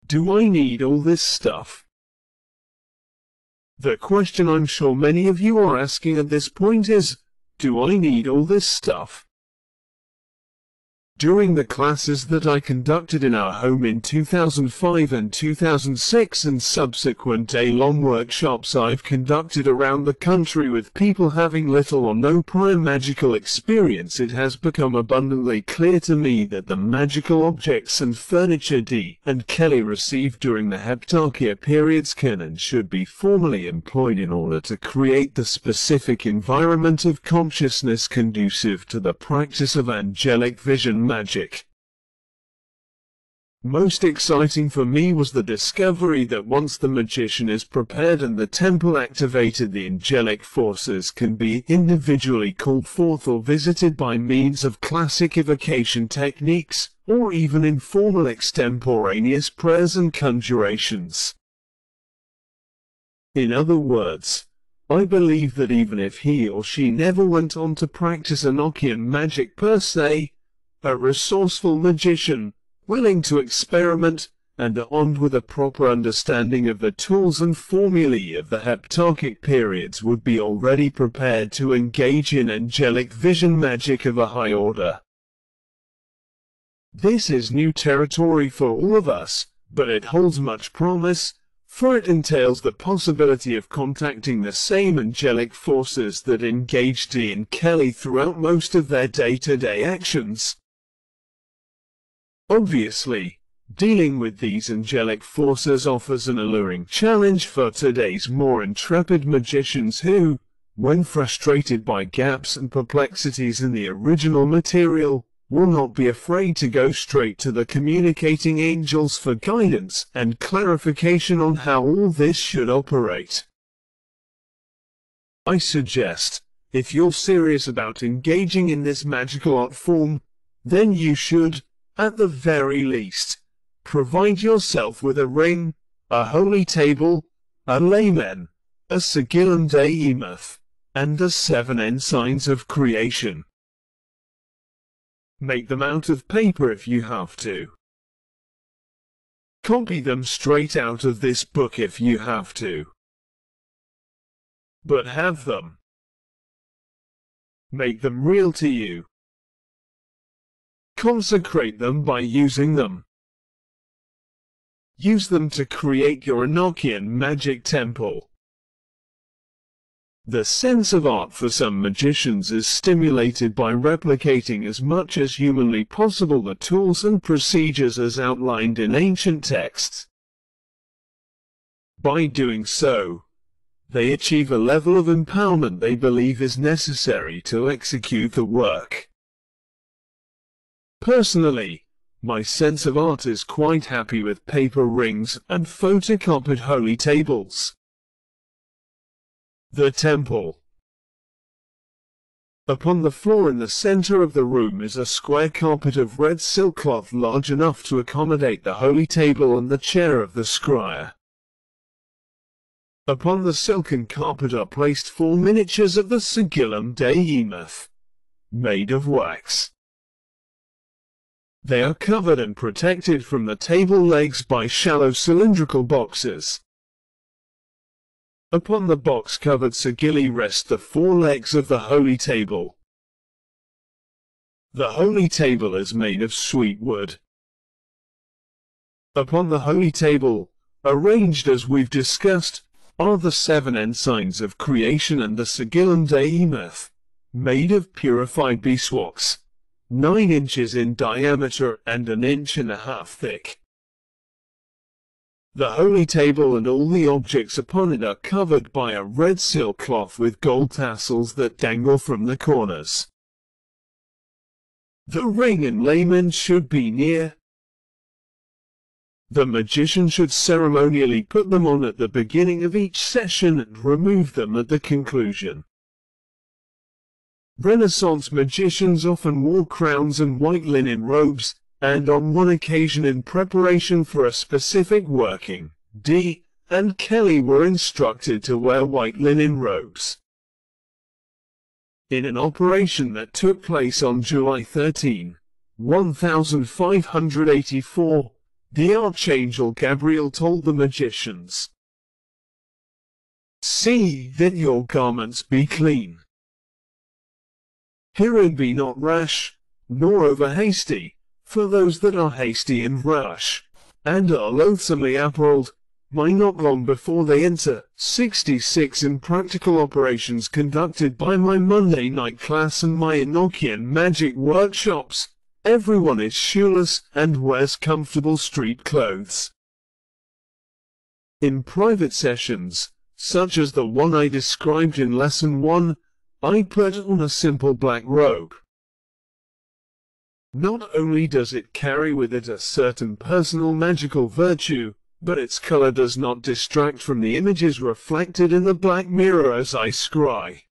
Do I need all this stuff? The question I'm sure many of you are asking at this point is, do I need all this stuff? During the classes that I conducted in our home in 2005 and 2006 and subsequent day-long workshops I've conducted around the country with people having little or no prior magical experience, it has become abundantly clear to me that the magical objects and furniture Dee and Kelley received during the Heptarchy periods can and should be formally employed in order to create the specific environment of consciousness conducive to the practice of angelic vision magic. Most exciting for me was the discovery that once the magician is prepared and the temple activated, the angelic forces can be individually called forth or visited by means of classic evocation techniques, or even informal extemporaneous prayers and conjurations. In other words, I believe that even if he or she never went on to practice Enochian magic per se, a resourceful magician, willing to experiment, and armed with a proper understanding of the tools and formulae of the Heptarchic periods would be already prepared to engage in angelic vision magic of a high order. This is new territory for all of us, but it holds much promise, for it entails the possibility of contacting the same angelic forces that engaged Dee and Kelley throughout most of their day-to-day actions. Obviously, dealing with these angelic forces offers an alluring challenge for today's more intrepid magicians who, when frustrated by gaps and perplexities in the original material, will not be afraid to go straight to the communicating angels for guidance and clarification on how all this should operate. I suggest, if you're serious about engaging in this magical art form, then you should, at the very least, provide yourself with a ring, a holy table, a layman, a sigillum Dei Emoth, and the 7 ensigns of creation. Make them out of paper if you have to. Copy them straight out of this book if you have to. But have them. Make them real to you. Consecrate them by using them. Use them to create your Enochian magic temple. The sense of art for some magicians is stimulated by replicating as much as humanly possible the tools and procedures as outlined in ancient texts. By doing so, they achieve a level of empowerment they believe is necessary to execute the work. Personally, my sense of art is quite happy with paper rings and photocopied holy tables. The temple. Upon the floor in the center of the room is a square carpet of red silk cloth large enough to accommodate the holy table and the chair of the scryer. Upon the silken carpet are placed 4 miniatures of the sigillum Dei Emoth, made of wax. They are covered and protected from the table legs by shallow cylindrical boxes. Upon the box-covered sigilli rest the 4 legs of the holy table. The holy table is made of sweet wood. Upon the holy table, arranged as we've discussed, are the 7 ensigns of creation and the sigillum Dei Emoth, made of purified beeswax, 9 inches in diameter and 1.5 inches thick. The holy table and all the objects upon it are covered by a red silk cloth with gold tassels that dangle from the corners. The ring and layman should be near. The magician should ceremonially put them on at the beginning of each session and remove them at the conclusion. Renaissance magicians often wore crowns and white linen robes, and on one occasion in preparation for a specific working, Dee and Kelley were instructed to wear white linen robes. In an operation that took place on July 13, 1584, The archangel Gabriel told the magicians, "See that your garments be clean. Herein be not rash, nor over hasty, for those that are hasty and rash, and are loathsomely apparelled, might not long before they enter." 66 In practical operations conducted by my Monday night class and my Enochian magic workshops, everyone is shoeless and wears comfortable street clothes. In private sessions, such as the one I described in Lesson 1, I put on a simple black robe. Not only does it carry with it a certain personal magical virtue, but its color does not distract from the images reflected in the black mirror as I scry.